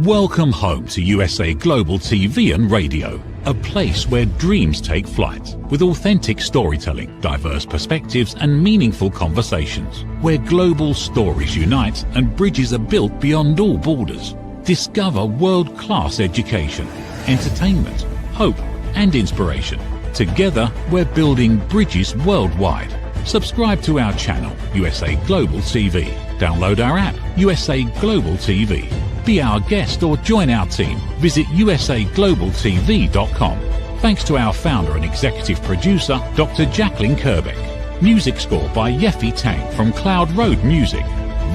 Welcome home to USA Global TV and Radio, a place where dreams take flight, with authentic storytelling, diverse perspectives and meaningful conversations, where global stories unite and bridges are built beyond all borders. Discover world-class education, entertainment, hope and inspiration. Together, we're building bridges worldwide. Subscribe to our channel, USA Global TV. Download our app, USA Global TV. Be our guest or join our team. Visit usaglobaltv.com. Thanks to our founder and executive producer, Dr. Jacqueline Kerbeck. Music score by Yeffy Tang from Cloud Road Music.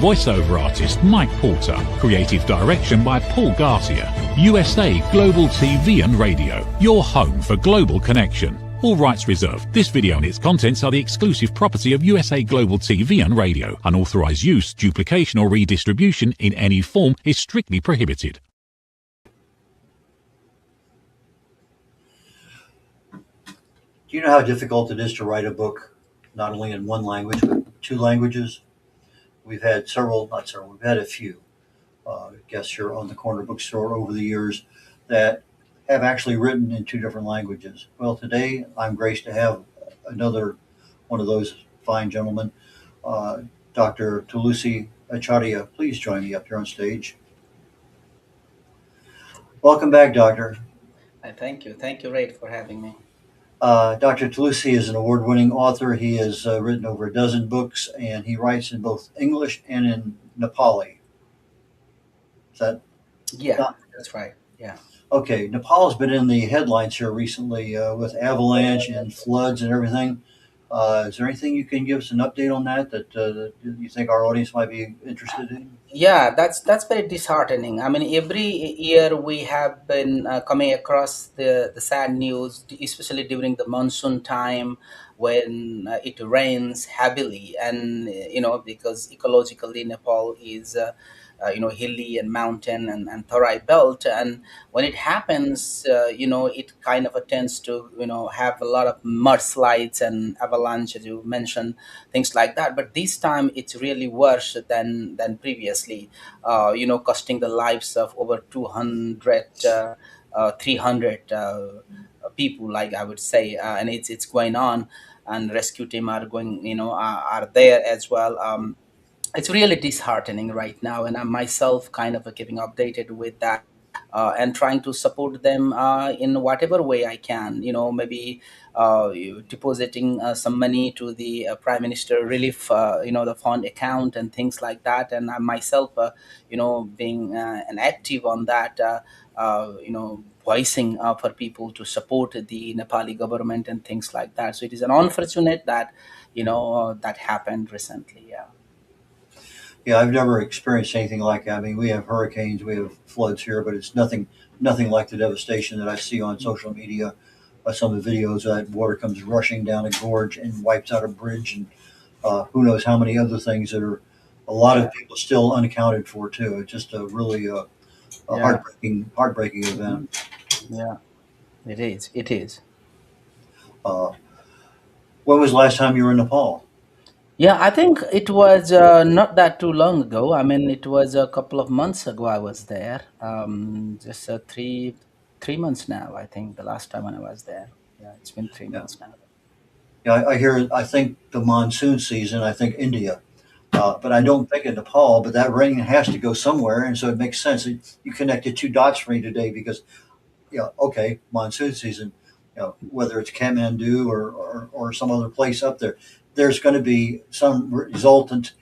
Voiceover artist Mike Porter. Creative direction by Paul Garcia. USA Global TV and Radio, your home for global connection. All rights reserved. This video and its contents are the exclusive property of USA Global TV and Radio. Unauthorized use, duplication or redistribution in any form is strictly prohibited. Do you know how difficult it is to write a book, not only in one language, but two languages? We've had we've had a few guests here on the Corner Bookstore over the years that have actually written in two different languages. Well, today I'm graced to have another one of those fine gentlemen, Dr. Tulasi Acharya. Please join me up here on stage. Welcome back, Doctor. Thank you. Thank you, Ray, for having me. Dr. Tulasi is an award-winning author. He has written over a dozen books, and he writes in both English and in Nepali. Is that? Yeah, that's right. Yeah. Okay, Nepal has been in the headlines here recently with avalanche and floods and everything. Is there anything you can give us an update on that you think our audience might be interested in? Yeah, that's very disheartening. I mean, every year we have been coming across the sad news, especially during the monsoon time when it rains heavily, and because ecologically Nepal is hilly and mountain and Tarai belt, and when it happens, it kind of tends to have a lot of mudslides and avalanche, as you mentioned, things like that. But this time it's really worse than previously, costing the lives of over 200 300 people, like I would say, and it's going on, and rescue team are going, are there as well. It's really disheartening right now, and I'm myself kind of keeping updated with that, and trying to support them in whatever way I can. Maybe depositing some money to the Prime Minister Relief, the fund account and things like that. And I myself, being an active on that, voicing for people to support the Nepali government and things like that. So it is an unfortunate that that happened recently. Yeah. Yeah, I've never experienced anything like that. I mean, we have hurricanes, we have floods here, but it's nothing like the devastation that I see on social media. Some of the videos that water comes rushing down a gorge and wipes out a bridge, and who knows how many other things that are a lot of people still unaccounted for too. It's just a really heartbreaking event. Yeah, it is. It is. When was the last time you were in Nepal? Yeah, I think it was not that too long ago. I mean, it was a couple of months ago I was there. Just 3 months now, I think, the last time when I was there. Yeah, it's been 3 months now. Yeah, I think the monsoon season, I think India. But I don't think in Nepal, but that rain has to go somewhere. And so it makes sense. You connected two dots for me today because, okay, monsoon season, whether it's Kathmandu or some other place up there, there's going to be some resultant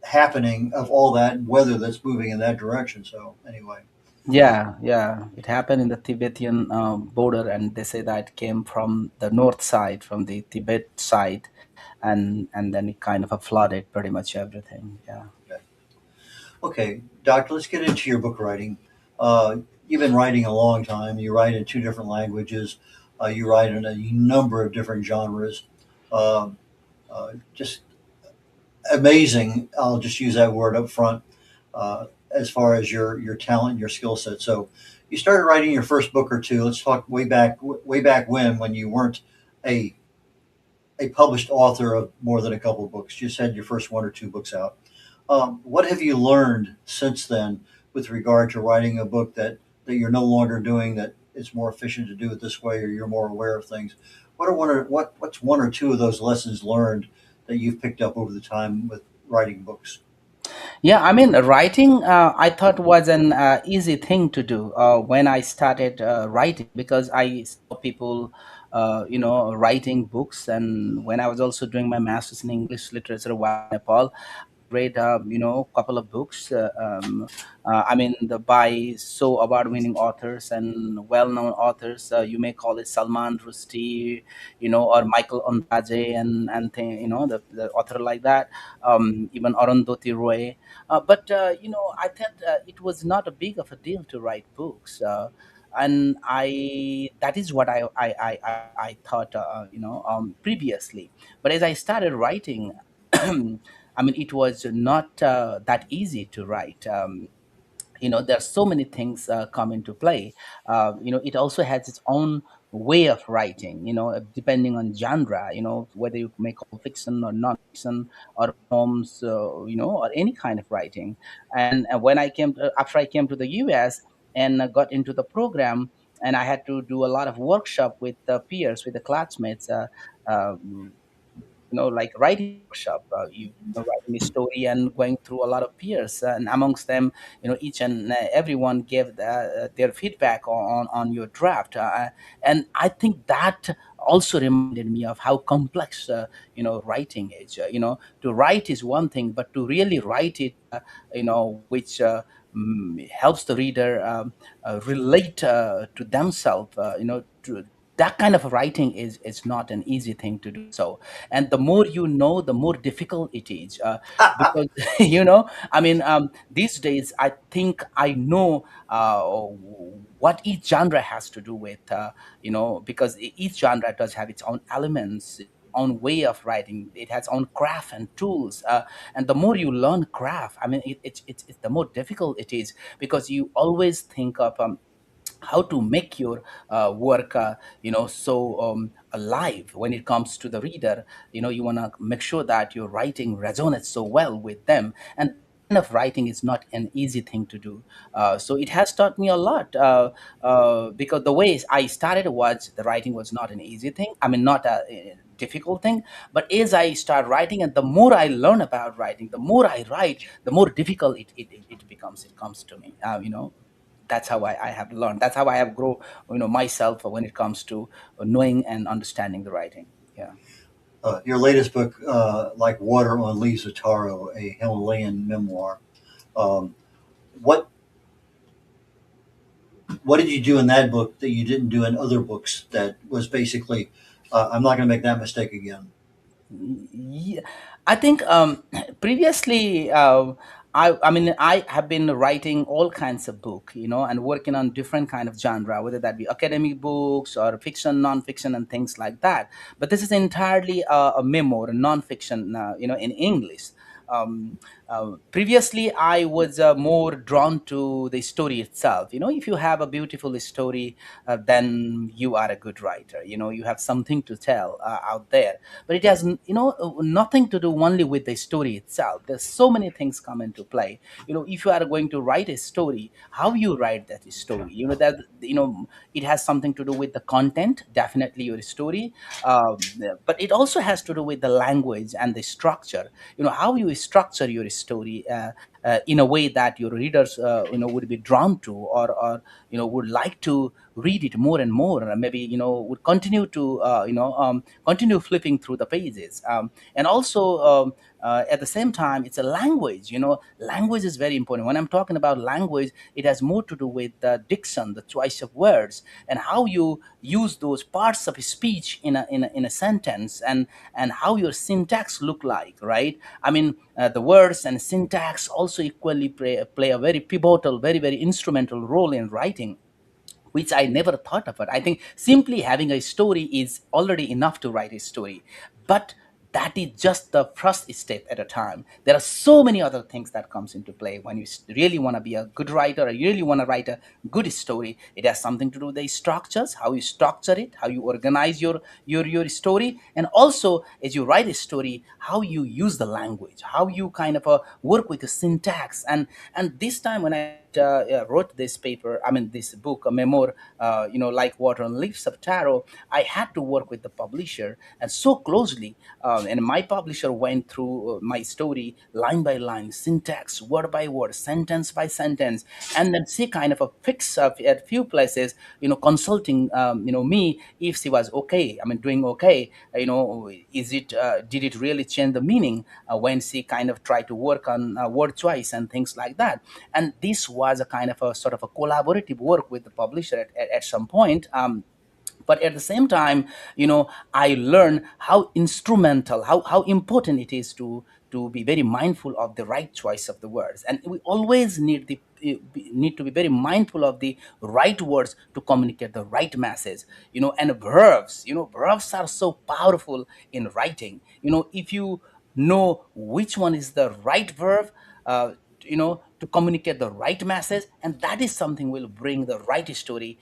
happening of all that weather that's moving in that direction. So anyway. Yeah, it happened in the Tibetan border, and they say that it came from the north side, from the Tibet side, and then it kind of flooded pretty much everything. Yeah. Okay, Doctor, let's get into your book writing. You've been writing a long time. You write in two different languages. You write in a number of different genres. Just amazing. I'll just use that word up front. As far as your talent, your skill set. So you started writing your first book or two. Let's talk way back when you weren't a published author of more than a couple of books. You just had your first one or two books out. What have you learned since then with regard to writing a book that you're no longer doing, that it's more efficient to do it this way, or you're more aware of things? What's one or two of those lessons learned that you've picked up over the time with writing books? Yeah, I mean, writing, I thought was an easy thing to do when I started writing, because I saw people, writing books. And when I was also doing my master's in English literature while in Nepal, read a couple of books. I mean, the by so award-winning authors and well-known authors. You may call it Salman Rushdie, or Michael Ondaatje, and the author like that. Even Arundhati Roy. But I thought it was not a big of a deal to write books. And I that is what I thought previously. But as I started writing, I mean, it was not that easy to write. There's so many things come into play. It also has its own way of writing, depending on genre, whether you may call fiction or non-fiction, or poems, or any kind of writing. And when I came after I came to the US and got into the program, and I had to do a lot of workshop with the peers, with the classmates, um, like writing workshop. Writing a story and going through a lot of peers, and amongst them, each and everyone gave their feedback on your draft. And I think that also reminded me of how complex writing is. To write is one thing, but to really write it, which helps the reader relate to themselves, that kind of writing is not an easy thing to do so. And the more you know, the more difficult it is, because I mean, these days I think I know what each genre has to do with, because each genre does have its own elements, own way of writing. It has own craft and tools, and the more you learn craft, I mean, it's the more difficult it is, because you always think of how to make your work so alive when it comes to the reader. You want to make sure that your writing resonates so well with them, and that kind of writing is not an easy thing to do. So it has taught me a lot, because the way I started was, the writing was not an easy thing, I mean, not a difficult thing. But as I start writing, and the more I learn about writing, the more I write, the more difficult it becomes, it comes to me. That's how I have learned. That's how I have grown, myself when it comes to knowing and understanding the writing. Yeah. Your latest book, like Water on Leaves of Taro, a Himalayan memoir. Um, what what did you do in that book that you didn't do in other books? That was basically, I'm not going to make that mistake again. Yeah, I think previously, I mean, I have been writing all kinds of book, and working on different kind of genre, whether that be academic books or fiction, non-fiction, and things like that. But this is entirely a memoir, a non-fiction, in English. Um, Previously, I was more drawn to the story itself. If you have a beautiful story, then you are a good writer. You have something to tell out there. But it has nothing to do only with the story itself. There's so many things come into play. If you are going to write a story, how you write that story, that it has something to do with the content, definitely your story. But it also has to do with the language and the structure, how you structure your story, in a way that your readers would be drawn to, or would like to read it more and more, and maybe would continue to continue flipping through the pages. And also, at the same time, it's a language. Language is very important. When I'm talking about language, it has more to do with the diction, the choice of words, and how you use those parts of speech in a sentence, and how your syntax look like, right? I mean, the words and syntax also equally play a very pivotal, very, very instrumental role in writing, which I never thought of it. I think simply having a story is already enough to write a story. But that is just the first step at a time. There are so many other things that comes into play when you really want to be a good writer, or you really want to write a good story. It has something to do with the structures, how you structure it, how you organize your story, and also as you write a story, how you use the language, how you kind of work with the syntax. And this time when I wrote this paper, I mean this book, a memoir, like Water and Leaves of Taro, I had to work with the publisher and so closely. And my publisher went through my story line by line, syntax, word by word, sentence by sentence, and then she kind of a fix up at few places, consulting, me if she was okay. I mean, doing okay. Is it did it really change the meaning when she kind of tried to work on word choice and things like that? And this was a kind of a sort of a collaborative work with the publisher at some point. But at the same time, I learned how instrumental, how important it is to be very mindful of the right choice of the words, and we always need to be very mindful of the right words to communicate the right message. And verbs are so powerful in writing. If you know which one is the right verb, to communicate the right message, and that is something will bring the right story,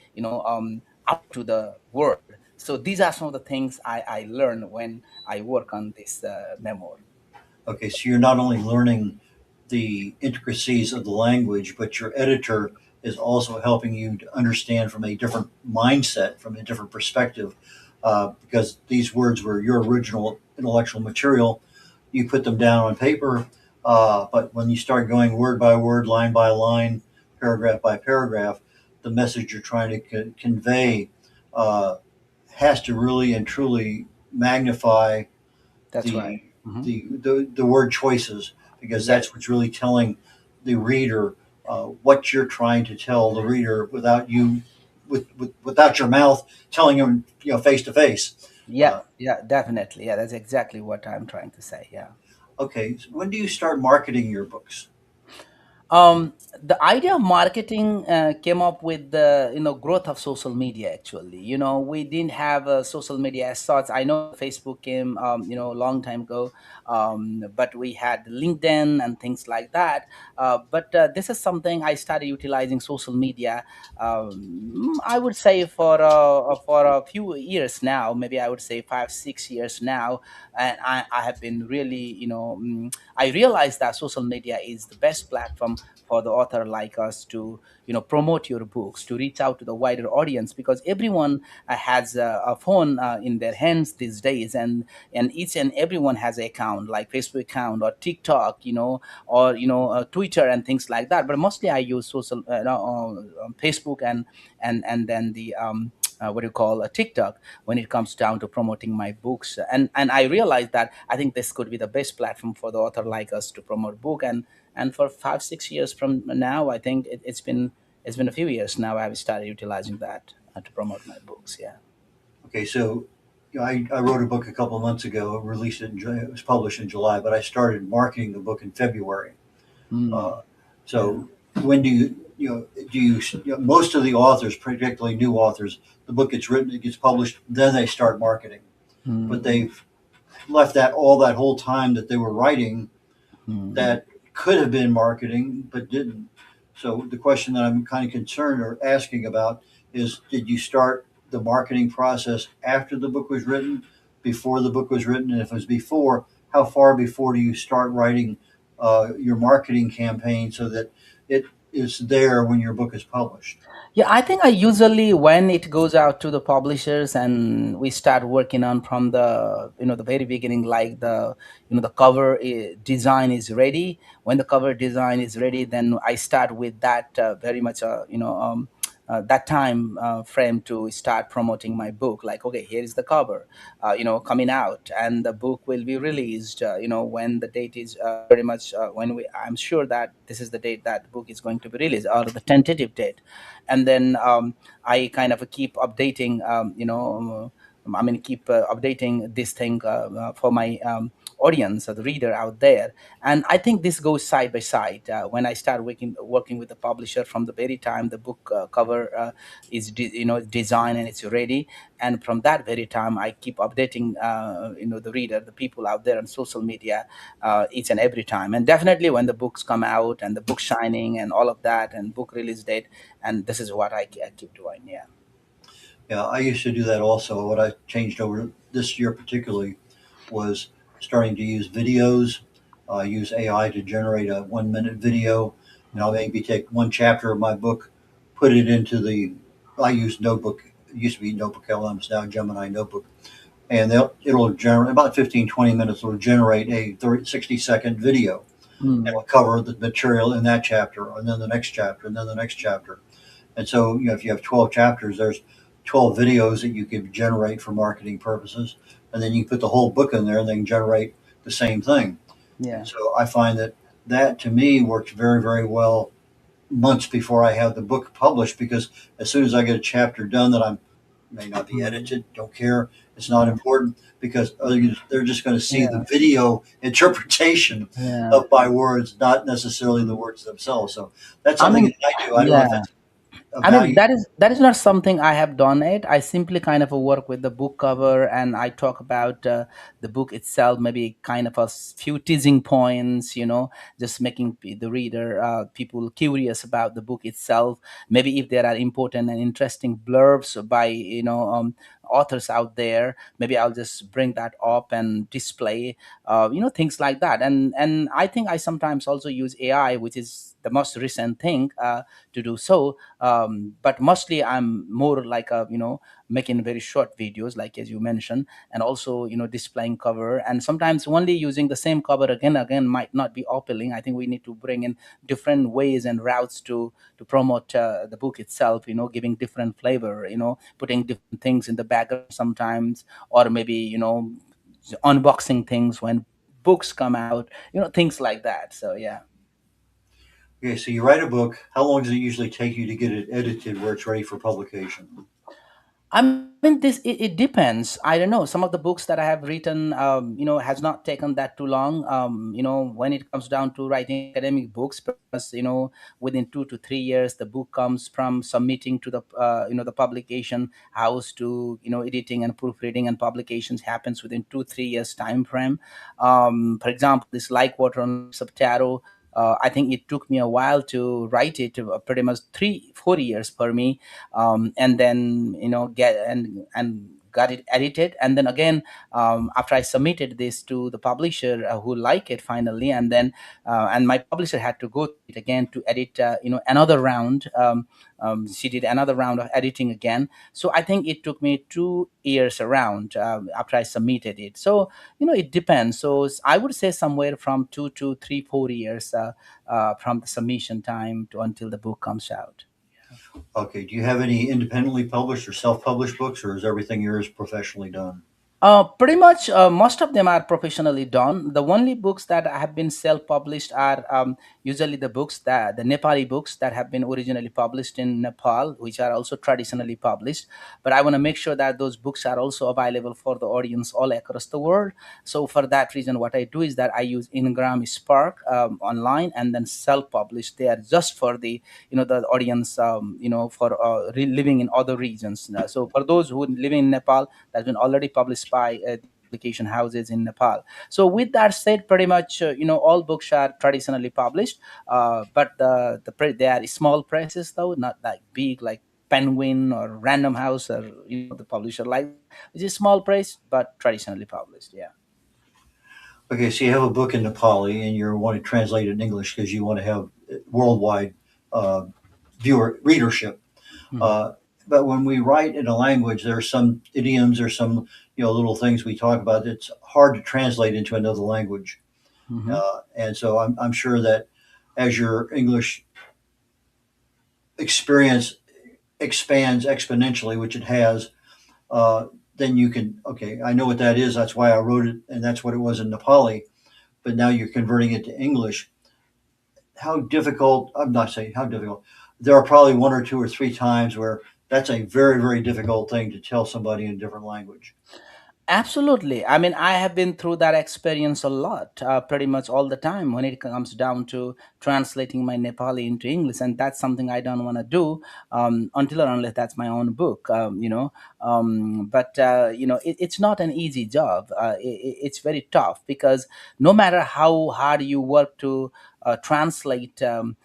out to the world. So these are some of the things I learned when I work on this memoir. Okay, so you're not only learning the intricacies of the language, but your editor is also helping you to understand from a different mindset, from a different perspective, because these words were your original intellectual material. You put them down on paper, but when you start going word by word, line by line, paragraph by paragraph, the message you're trying to convey uh, has to really and truly magnify That's right. the Hmm. the word choices, because Yes. that's what's really telling the reader what you're trying to tell the reader without you without your mouth telling them, face to face. Yeah, yeah, definitely. Yeah, that's exactly what I'm trying to say. Yeah. Okay, so when do you start marketing your books? The idea of marketing came up with the growth of social media. Actually, we didn't have social media as such. I know Facebook came a long time ago, but we had LinkedIn and things like that. But this is something I started utilizing social media. I would say for a few years now. Maybe I would say 5 6 years now, and I have been really I realized that social media is the best platform for the author like us to promote your books, to reach out to the wider audience, because everyone has a phone in their hands these days, and each and everyone has an account like Facebook account or TikTok, or Twitter and things like that. But mostly I use social Facebook and then the what do you call a TikTok when it comes down to promoting my books. And I realized that I think this could be the best platform for the author like us to promote book. And for 5 6 years from now, I think it's been a few years now I've started utilizing that to promote my books. Yeah. Okay, so I wrote a book a couple of months ago, released it it was published in July, but I started marketing the book in February. Mm, uh, yeah. so when most of the authors, particularly new authors, the book gets written, it gets published, then they start marketing, but Mm, they've left that all that whole time that they were writing mm. that could have been marketing but didn't. So the question that I'm kind of concerned or asking about is, did you start the marketing process after the book was written, before the book was written? And if it was before, how far before do you start writing your marketing campaign so that it is there when your book is published? Yeah, I think I usually when it goes out to the publishers and we start working on from the the very beginning, like the cover design is ready. When the cover design is ready, then I start with that very much that time frame to start promoting my book. Like, okay, here is the cover, coming out, and the book will be released. When the date is very much when we I'm sure that this is the date that the book is going to be released, or the tentative date. And then I kind of keep updating, I mean, keep updating this thing for my audience or the reader out there. And I think this goes side by side. When I start working with the publisher, from the very time the book cover is designed and it's ready, and from that very time I keep updating the reader, the people out there on social media, each and every time. And definitely when the books come out and the book signing and all of that and book release date, and this is what I keep doing. Yeah. Yeah, I used to do that also. What I changed over this year particularly was starting to use videos, use AI to generate a 1 minute video, maybe take one chapter of my book, put it into the, I use Notebook. It used to be Notebook LMs, now Gemini Notebook, and it'll generate about 15, 20 minutes. It'll generate a 30, 60-second video. Mm. It'll cover the material in that chapter, and then the next chapter, and then the next chapter. And so, if you have 12 chapters, there's 12 videos that you could generate for marketing purposes. And then you put the whole book in there and they can generate the same thing. And Yeah. so I find that that to me works very, very well months before I have the book published, because as soon as I get a chapter done that I'm may not be Mm. edited, don't care, it's not important, because they're just going to see the Yeah. video interpretation Yeah. of my words, not necessarily the words themselves. So that's I something mean, that I do. I don't know if yeah. that's a I mean, value. that is not something I have done it. I simply kind of work with the book cover, and I talk about the book itself, maybe kind of a few teasing points, just making the reader, people curious about the book itself. Maybe if there are important and interesting blurbs by authors out there, maybe I'll just bring that up and display, things like that. And I think I sometimes also use AI, which is the most recent thing, to do so. But mostly I'm more like a making very short videos, like as you mentioned, and also displaying cover, and sometimes only using the same cover again might not be appealing. I think we need to bring in different ways and routes to promote the book itself, giving different flavor, putting different things in the background sometimes, or maybe unboxing things when books come out, things like that. So yeah. Okay, so you write a book. How long does it usually take you to get it edited where it's ready for publication? I mean, it depends. I don't know. Some of the books that I have written, has not taken that too long. When it comes down to writing academic books, because within 2 to 3 years, the book comes from submitting to the publication house to editing and proofreading, and publications happens within 2 3 years time frame. For example, this Like Water on Leaves of Taro. I think it took me a while to write it, pretty much 3 4 years for me, and then get and got it edited, and then again, after I submitted this to the publisher, who like it finally, and then and my publisher had to go through it again to edit, another round. She did another round of editing again, so I think it took me 2 years around, after I submitted it. So it depends. So I would say somewhere from 2 to 3 4 years, from the submission time to until the book comes out. Okay, do you have any independently published or self-published books, or is everything yours professionally done? Pretty much, most of them are professionally done. The only books that have been self-published are, usually the Nepali books that have been originally published in Nepal, which are also traditionally published. But I want to make sure that those books are also available for the audience all across the world. So for that reason, what I do is that I use Ingram Spark, online, and then self-publish. They are just for the audience, for living in other regions. So for those who live in Nepal, that's been already published by the publication houses in Nepal. So with that said, pretty much, all books are traditionally published, but they are small presses, though not like big like Penguin or Random House, or the publisher like, which is small press but traditionally published. Yeah. Okay, so you have a book in Nepali and you want to translate it in English because you want to have worldwide uh, viewer readership. Hmm. Uh, but when we write in a language, there are some idioms or some little things we talk about. It's hard to translate into another language, Hmm. and so I'm sure that as your English experience expands exponentially, which it has, uh, then you can, okay, I know what that is. That's why I wrote it, and that's what it was in Nepali. But now you're converting it to English. How difficult? I'm not saying how difficult. There are probably one or two or three times where that's a very, very difficult thing to tell somebody in a different language. Absolutely. I mean, I have been through that experience a lot, pretty much all the time when it comes down to translating my Nepali into English. And that's something I don't want to do, until or unless that's my own book, But, it's not an easy job. It's very tough because no matter how hard you work to translate, from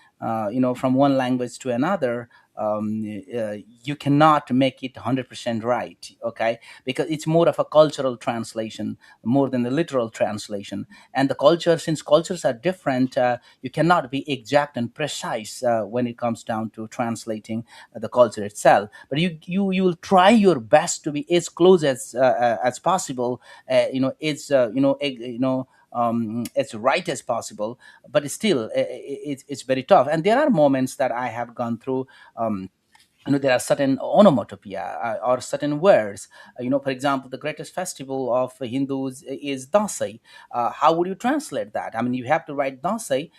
one language to another, you cannot make it 100% right, okay, because it's more of a cultural translation more than the literal translation. And the culture, since cultures are different, you cannot be exact and precise when it comes down to translating the culture itself. But you will try your best to be as close as possible, it's as right as possible. But still, it's very tough. And there are moments that I have gone through. There are certain onomatopoeia or certain words. For example, the greatest festival of Hindus is Dasai. How would you translate that? I mean, you have to write Dasai,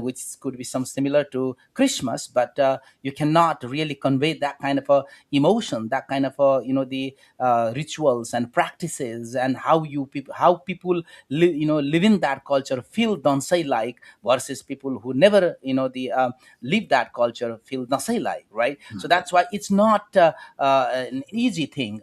which could be some similar to Christmas, but you cannot really convey that kind of a emotion, that kind of a, the rituals and practices, and how people live in that culture feel Dansai like, versus people who never live that culture feel Dansai like, right? So that's why it's not an easy thing.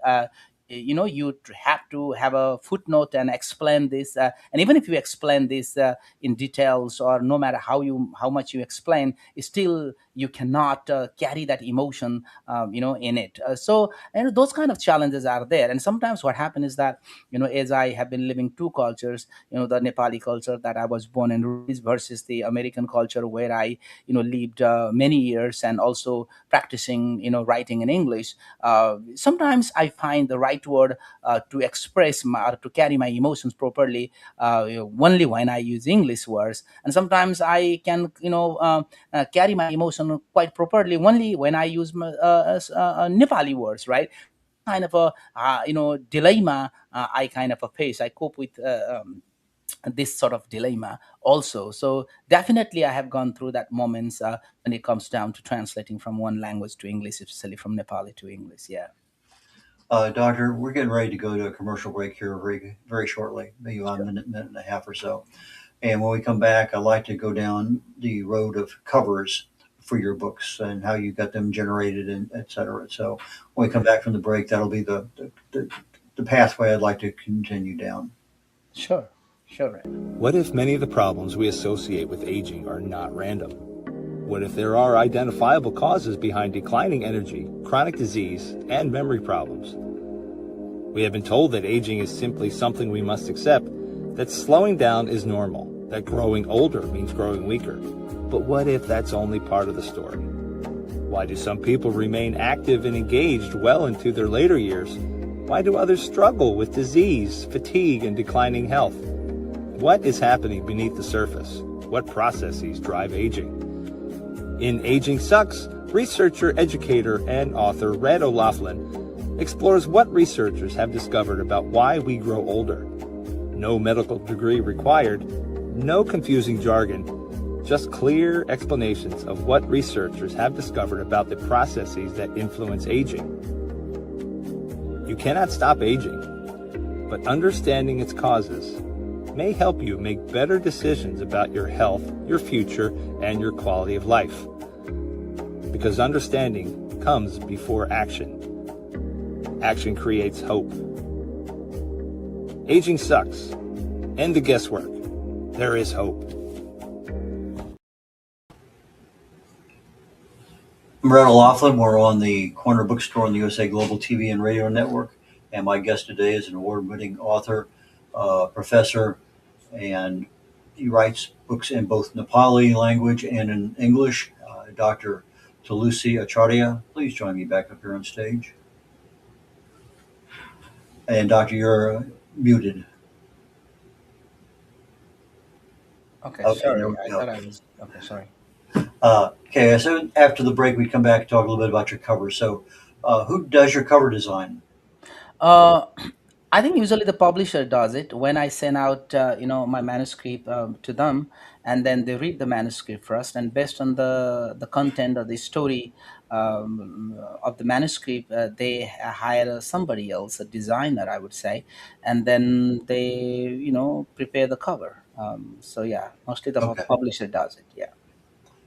You have to have a footnote and explain this, and even if you explain this in details, or no matter how much you explain, still you cannot carry that emotion in it. So those kind of challenges are there. And sometimes what happens is that, as I have been living two cultures, the Nepali culture that I was born and raised, versus the American culture where I lived many years, and also practicing writing in English. Sometimes I find the right word to express or to carry my emotions properly only when I use English words, and sometimes I can carry my emotion quite properly only when I use Nepali words, right? Kind of a dilemma I kind of face. I cope with this sort of dilemma also. So definitely I have gone through that moments when it comes down to translating from one language to English, especially from Nepali to English. Yeah. Doctor, we're getting ready to go to a commercial break here very, very shortly, maybe about a minute and a half or so. And when we come back, I'd like to go down the road of covers for your books and how you got them generated and et cetera. So when we come back from the break, that'll be the pathway I'd like to continue down. Sure. Sure. What if many of the problems we associate with aging are not random? What if there are identifiable causes behind declining energy, chronic disease, and memory problems? We have been told that aging is simply something we must accept, that slowing down is normal, that growing older means growing weaker. But what if that's only part of the story? Why do some people remain active and engaged well into their later years? Why do others struggle with disease, fatigue, and declining health? What is happening beneath the surface? What processes drive aging? In Aging Sucks, researcher, educator, and author Red O'Loughlin explores what researchers have discovered about why we grow older. No medical degree required, no confusing jargon, just clear explanations of what researchers have discovered about the processes that influence aging. You cannot stop aging, but understanding its causes may help you make better decisions about your health, your future, and your quality of life. Because understanding comes before action. Action creates hope. Aging sucks. End the guesswork. There is hope. I'm Brad O'Loughlin. We're on the Corner Bookstore on the USA Global TV and Radio Network. And my guest today is an award-winning author, professor, and he writes books in both Nepali language and in English. Dr. Tulasi Acharya, please join me back up here on stage. And Doctor, you're muted. Okay. Okay, Sorry. there we I go. thought I was. Okay. Sorry. Okay, so after the break, we come back and talk a little bit about your cover. So, who does your cover design? Uh, I think usually the publisher does it when I send out, my manuscript to them, and then they read the manuscript first, and based on the content or the story of the manuscript, they hire somebody else, a designer, I would say, and then they, prepare the cover. So yeah, mostly the Okay, publisher does it. Yeah.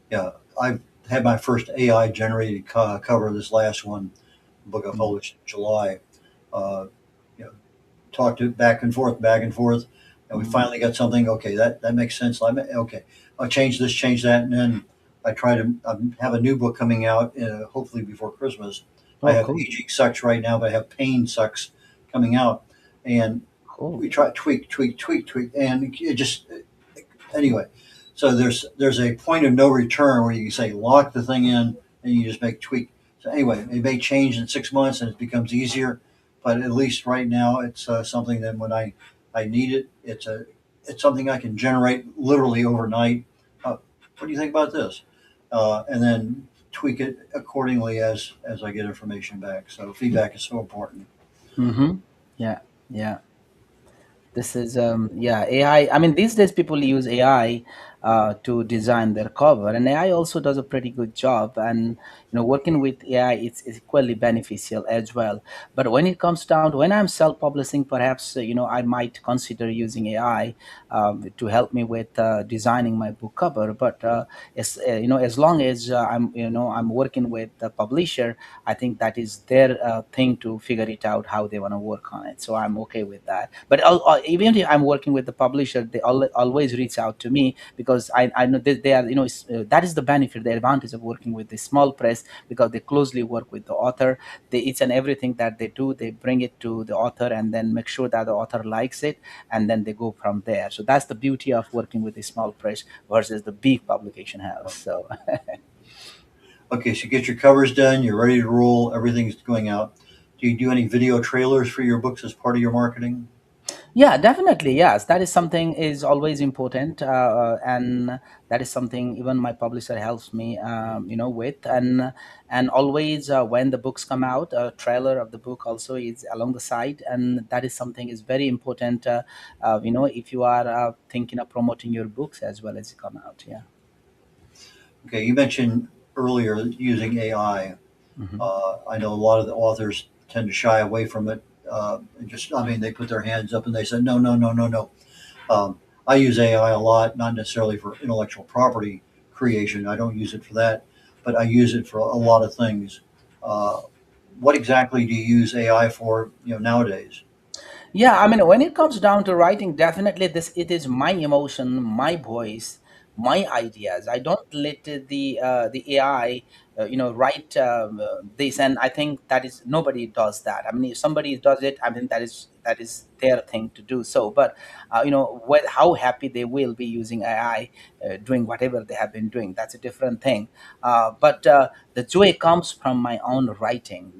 yeah, I've had my first AI generated cover. This last one, book I Mm. published in July. Uh, you know, talked to back and forth, and we Mm. finally got something. Okay, that makes sense. Okay, I'll change this, change that, and then I try to have a new book coming out hopefully before Christmas. I Oh, have cool, aging sucks right now, but I have pain sucks coming out, and cool. we try tweak, and it just anyway. So there's a point of no return where you can say lock the thing in and you just make tweak. So anyway, it may change in 6 months and it becomes easier, but at least right now it's something that when I need it, it's something I can generate literally overnight. What do you think about this? And then tweak it accordingly as I get information back. So feedback is so important. Mm-hmm. Yeah, yeah. This is yeah, AI. I mean, these days people use AI to design their cover, and AI also does a pretty good job. And working with AI, it's equally beneficial as well. But when it comes down to when I'm self-publishing, perhaps I might consider using AI to help me with designing my book cover. But as long as I'm working with the publisher, I think that is their thing to figure it out how they want to work on it. So I'm okay with that. But even if I'm working with the publisher, they always reach out to me because I know that they are, that is the benefit, the advantage of working with the small press because they closely work with the author. They each and everything that they do, they bring it to the author and then make sure that the author likes it, and then they go from there. So that's the beauty of working with a small press versus the big publication house. So Okay, so you get your covers done, you're ready to roll, everything's going out. Do you do any video trailers for your books as part of your marketing? yeah, definitely. Yes, that is something is always important, and that is something even my publisher helps me, with. And always when the books come out, a trailer of the book also is along the side, and that is something is very important. If you are thinking of promoting your books as well as you come out. Yeah. Okay, you mentioned earlier using AI. Hmm. I know a lot of the authors tend to shy away from it. I mean, they put their hands up and they said, no, no, no, no, no. I use AI a lot, not necessarily for intellectual property creation. I don't use it for that, but I use it for a lot of things. Uh, what exactly do you use AI for, nowadays? Yeah, I mean, when it comes down to writing, definitely this it is my emotion, my voice, my ideas. I don't let the AI, write this, and I think that is nobody does that. I mean, if somebody does it, I mean that is their thing to do so. But how happy they will be using AI, doing whatever they have been doing, that's a different thing. But the joy comes from my own writing,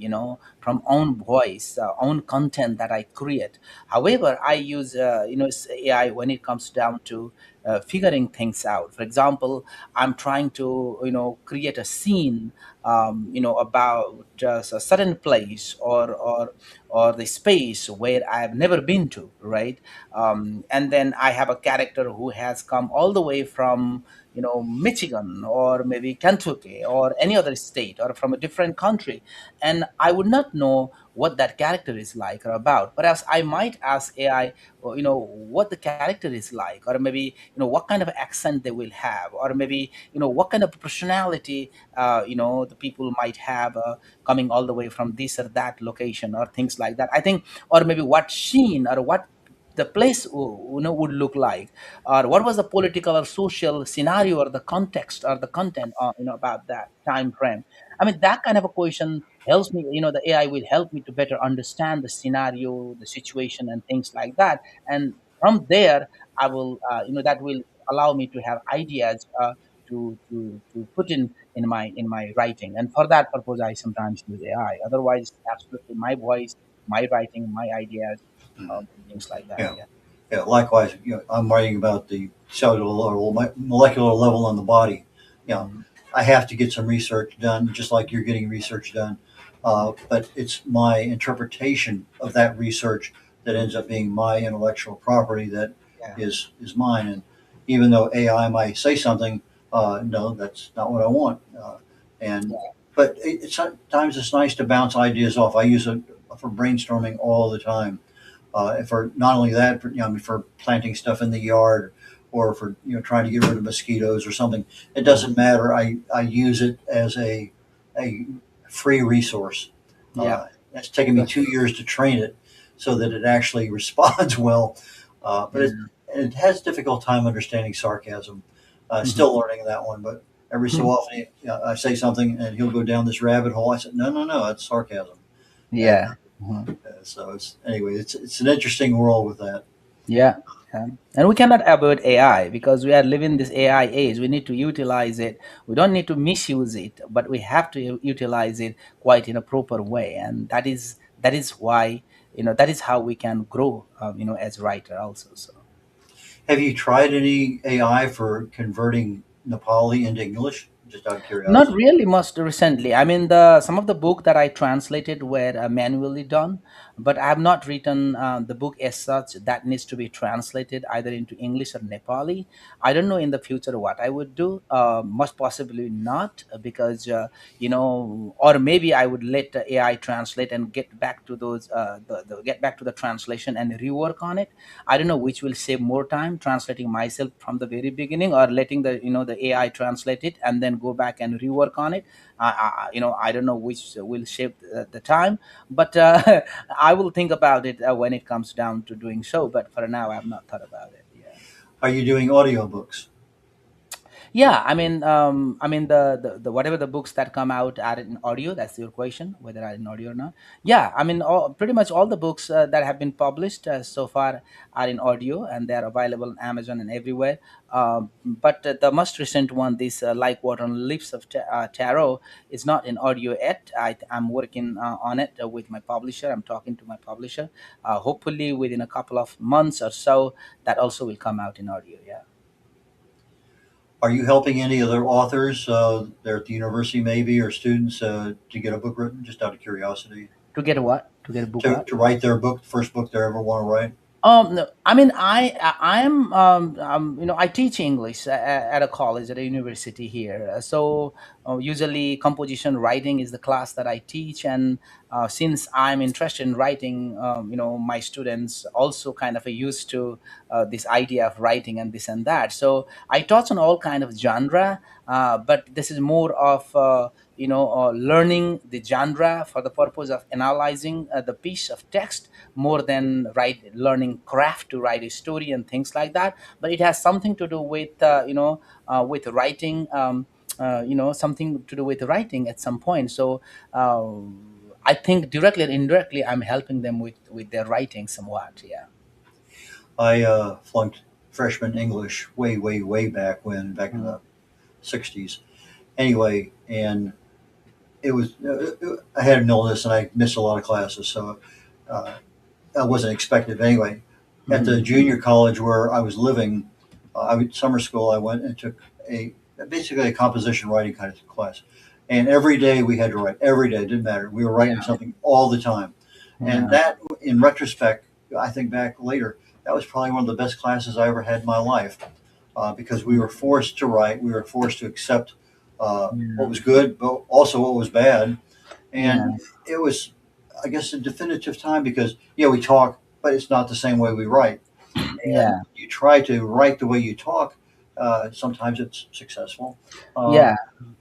from own voice, own content that I create. However, I use AI when it comes down to figuring things out. For example, I'm trying to create a scene, about just a certain place or the space where I've never been to, right? And then I have a character who has come all the way from Michigan or maybe Kentucky or any other state or from a different country, and I would not know what that character is like or about. Perhaps I might ask AI, well, what the character is like, or maybe what kind of accent they will have, or maybe what kind of personality the people might have coming all the way from this or that location or things like that. I think, or maybe what scene or what the place would look like, or what was the political or social scenario or the context or the content about that time frame. I mean, that kind of a question helps me, the AI will help me to better understand the scenario, the situation, and things like that. And from there, I will, that will allow me to have ideas to put in my writing. And for that purpose, I sometimes use AI. Otherwise, absolutely my voice, my writing, my ideas, things like that. Yeah. Yeah. Yeah, likewise, I'm writing about the cellular level, molecular level on the body. You know, Mhm. I have to get some research done, just like you're getting research done. But it's my interpretation of that research that ends up being my intellectual property that Yeah. is mine. And even though AI might say something, no, that's not what I want. And but sometimes it's nice to bounce ideas off. I use it for brainstorming all the time, for not only that, for, for planting stuff in the yard, or for trying to get rid of mosquitoes or something. It doesn't matter. I use it as a free resource. Yeah. It's taken me That's 2 years to train it so that it actually responds well. But yeah. it has a difficult time understanding sarcasm. Mhm. Still learning that one, but every so often I say something and he'll go down this rabbit hole. I said, no, no, no, that's sarcasm. And Yeah. Mhm. so it's anyway, it's an interesting world with that. Yeah, yeah. And we cannot avoid AI because we are living this AI age. We need to utilize it. We don't need to misuse it, but we have to utilize it quite in a proper way. And that is why, that is how we can grow, as writer also. So. Have you tried any AI for converting Nepali into English? Just out of Not curiosity. really most recently. I mean, the some of the book that I translated were manually done, but I have not written the book as such that needs to be translated either into English or Nepali. I don't know in the future what I would do. Most possibly not, because or maybe I would let the AI translate and get back to those get back to the translation and rework on it. I don't know which will save more time, translating myself from the very beginning or letting the AI translate it and then go back and rework on it. I don't know which will save the time, but I will think about it when it comes down to doing so. But for now, I have not thought about it. Yeah. Are you doing audiobooks? Yeah, I mean the whatever the books that come out are in audio. That's your question, whether are in audio or not. Yeah, I mean, pretty much all the books that have been published so far are in audio, and they are available on Amazon and everywhere. But the most recent one, this Like Water on Leaves of Taro, is not in audio yet. I'm working on it with my publisher. I'm talking to my publisher. Hopefully, within a couple of months or so, that also will come out in audio. Yeah. Are you helping any other authors there at the university, maybe, or students to get a book written? Just out of curiosity, To get a what? To get a book what? to write their book, the first book they ever want to write. No, I mean, I am, I teach English at a college, at a university here. So usually composition writing is the class that I teach. And since I'm interested in writing, my students also kind of are used to this idea of writing and this and that. So I taught on all kind of genre, but this is more of, learning the genre for the purpose of analyzing the piece of text more than learning craft to write a story and things like that. But it has something to do with with writing, something to do with writing at some point. So I think directly or indirectly I'm helping them with their writing somewhat. Yeah. I flunked freshman English way, way, way back in Mhm. the '60s. Anyway, and it was I had an illness and I missed a lot of classes, so uh, I wasn't expected. But anyway, at the Mhm. junior college where I was living, summer school. I went and took a basically a composition writing kind of class, and every day we had to write. Every day, it didn't matter. We were writing Yeah. something all the time, and Yeah. that, in retrospect, I think back later, that was probably one of the best classes I ever had in my life, because we were forced to write. We were forced to accept what Yeah. was good, but also what was bad, Yeah. and it was, I guess, a definitive time because we talk, but it's not the same way we write. And Yeah. you try to write the way you talk. Sometimes it's successful, uh, Yeah.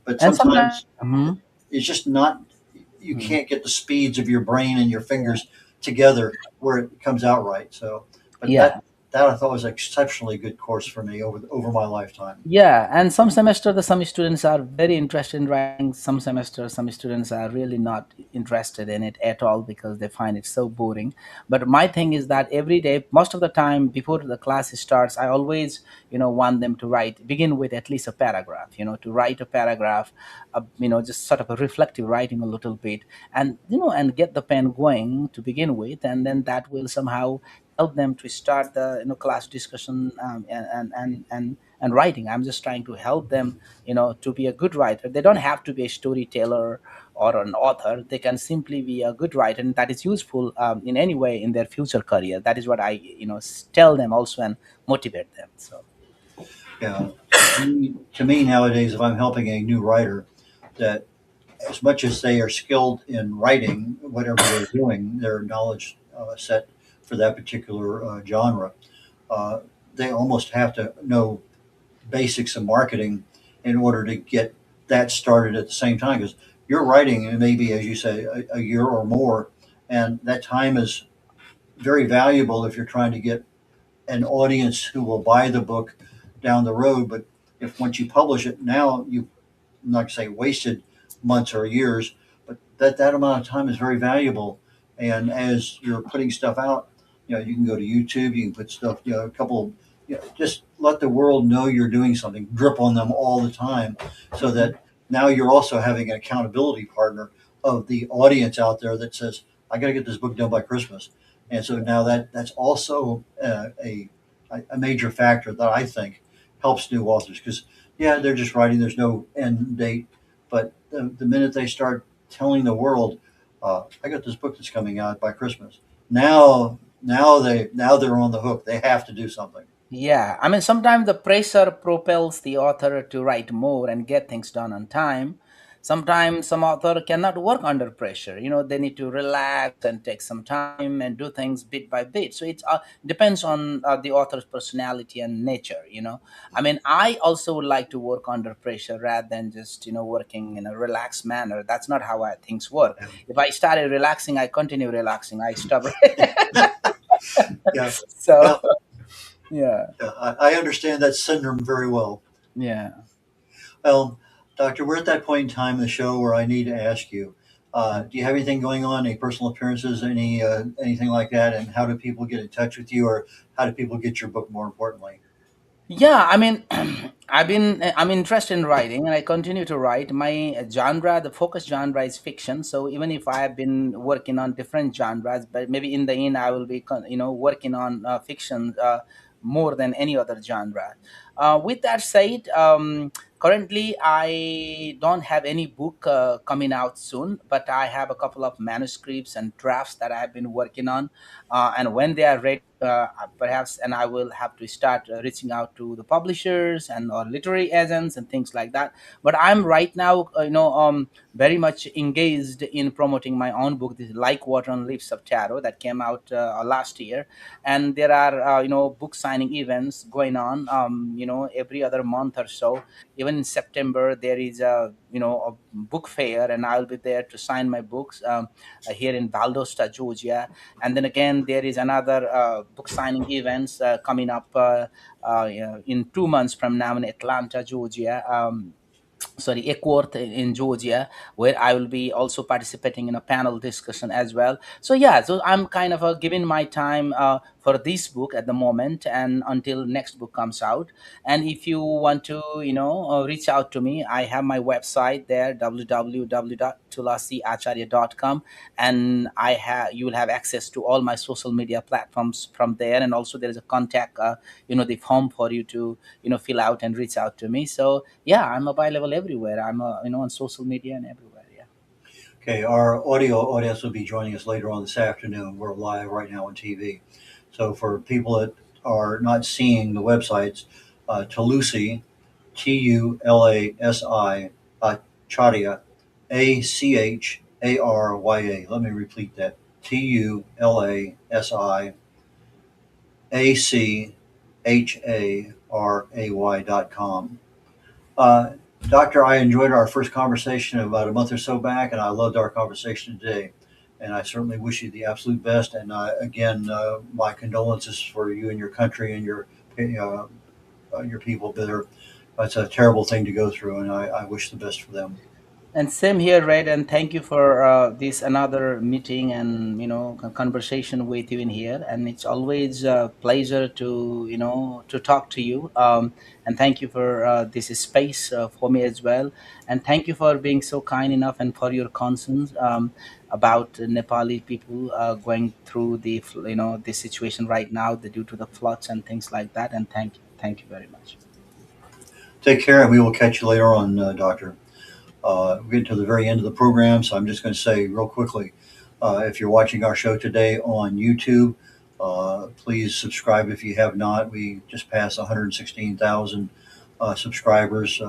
but And sometimes. sometimes Mhm. it's just not. You Mhm. can't get the speeds of your brain and your fingers together where it comes out right. So, but Yeah. that I thought was an exceptionally good course for me over my lifetime. Yeah, and some students are very interested in writing. Some semesters, some students are really not interested in it at all because they find it so boring. But my thing is that every day, most of the time, before the class starts, I always, want them to begin with at least a paragraph. To write a paragraph, just sort of a reflective writing a little bit, and and get the pen going to begin with, and then that will somehow help them to start the class discussion, and writing. I'm just trying to help them, to be a good writer. They don't have to be a storyteller or an author. They can simply be a good writer, and that is useful in any way in their future career. That is what I, tell them also and motivate them. So. Yeah. To me nowadays, if I'm helping a new writer, that as much as they are skilled in writing, whatever they're doing, their knowledge set for that particular genre, uh, they almost have to know basics of marketing in order to get that started at the same time. Because you're writing, maybe, as you say, a year or more, and that time is very valuable if you're trying to get an audience who will buy the book down the road. But if once you publish it, now I'm not going to say wasted months or years, but that amount of time is very valuable. And as you're putting stuff out, you can go to YouTube, you can put stuff, a couple, just let the world know you're doing something, drip on them all the time, so that now you're also having an accountability partner of the audience out there that says, I got to get this book done by Christmas. And so now that's also a major factor that I think helps new authors, because they're just writing, there's no end date, but the minute they start telling the world, I got this book that's coming out by Christmas, now they're on the hook, they have to do something. Yeah, I mean, sometimes the pressure propels the author to write more and get things done on time. Sometimes some author cannot work under pressure. They need to relax and take some time and do things bit by bit. So it depends on the author's personality and nature. I mean, I also would like to work under pressure rather than just working in a relaxed manner. That's not how things work. If I started relaxing, I continue relaxing. I stop. Yeah, So yeah, yeah, yeah, I understand that syndrome very well. yeah. Well, Doctor, we're at that point in time in the show where I need to ask you, do you have anything going on, any personal appearances, anything like that? And how do people get in touch with you, or how do people get your book, more importantly? Yeah, I mean, I'm interested in writing, and I continue to write. My genre, the focus genre, is fiction. So even if I have been working on different genres, but maybe in the end I will be, working on fiction more than any other genre. With that said, currently I don't have any book coming out soon, but I have a couple of manuscripts and drafts that I have been working on, and when they are ready, perhaps, and I will have to start reaching out to the publishers and or literary agents and things like that. But I'm right now, very much engaged in promoting my own book, this Like Water on Leaves of Taro, that came out last year. And there are book signing events going on, every other month or so. Even in September there is a book fair, and I'll be there to sign my books, here in Valdosta, Georgia. And then again there is another book signing events coming up in 2 months from now in Atlanta, Georgia. Sorry, Eckworth in Georgia, where I will be also participating in a panel discussion as well. So yeah, so I'm kind of giving my time for this book at the moment and until next book comes out. And if you want to reach out to me, I have my website there, www.tulasiacharya.com, and you will have access to all my social media platforms from there. And also there is a contact the form for you to fill out and reach out to me. So yeah, I'm available everywhere. I'm on social media and everywhere. Yeah. Okay, our audio audience will be joining us later on this afternoon. We're live right now on TV. So for people that are not seeing the websites, Tulasi, Tulasi, Acharya, Acharya. Let me repeat that. Tulasiacharya.com. Doctor, I enjoyed our first conversation about a month or so back, and I loved our conversation today. And I certainly wish you the absolute best. And again, my condolences for you and your country and your people there. It's a terrible thing to go through, and I wish the best for them. And same here, Red. And thank you for this another meeting and conversation with you in here. And it's always a pleasure to to talk to you. And thank you for this space for me as well. And thank you for being so kind enough and for your concerns about Nepali people going through the situation right now, due to the floods and things like that. And thank you very much. Take care, and we will catch you later on, Doctor. We're getting to the very end of the program, so I'm just going to say real quickly, if you're watching our show today on YouTube, please subscribe if you have not. We just passed 116,000 subscribers.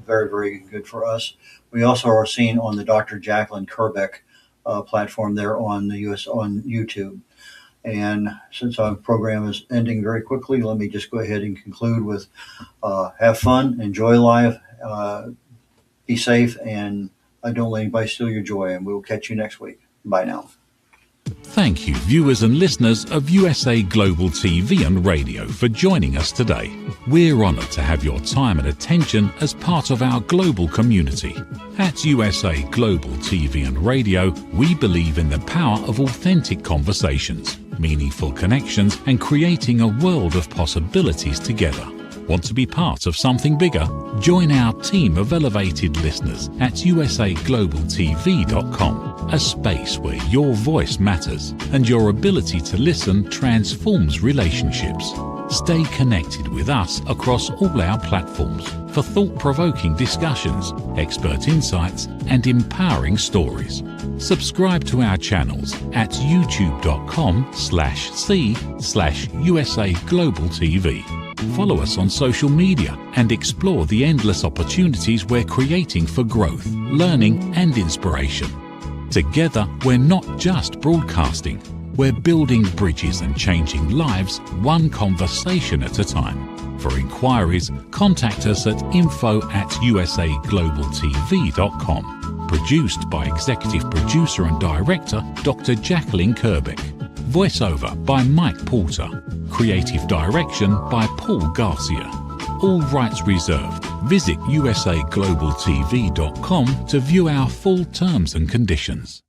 Very, very good for us. We also are seen on the Dr. Jacqueline Kerbeck platform there on the US on YouTube. And since our program is ending very quickly, let me just go ahead and conclude with have fun, enjoy life, be safe, and don't let anybody steal your joy. And we will catch you next week. Bye now. Thank you, viewers and listeners of USA Global TV and Radio, for joining us today. We're honoured to have your time and attention as part of our global community. At USA Global TV and Radio, we believe in the power of authentic conversations, meaningful connections, and creating a world of possibilities together. Want to be part of something bigger? Join our team of elevated listeners at usaglobaltv.com, a space where your voice matters and your ability to listen transforms relationships. Stay connected with us across all our platforms for thought-provoking discussions, expert insights, and empowering stories. Subscribe to our channels at youtube.com/c/USA Global TV. Follow us on social media and explore the endless opportunities we're creating for growth, learning, and inspiration. Together, we're not just broadcasting, we're building bridges and changing lives one conversation at a time. For inquiries, contact us at info@usaglobaltv.com. Produced by Executive Producer and Director Dr. Jacqueline Kerbeck. Voiceover by Mike Porter. Creative direction by Paul Garcia. All rights reserved. Visit usaglobaltv.com to view our full terms and conditions.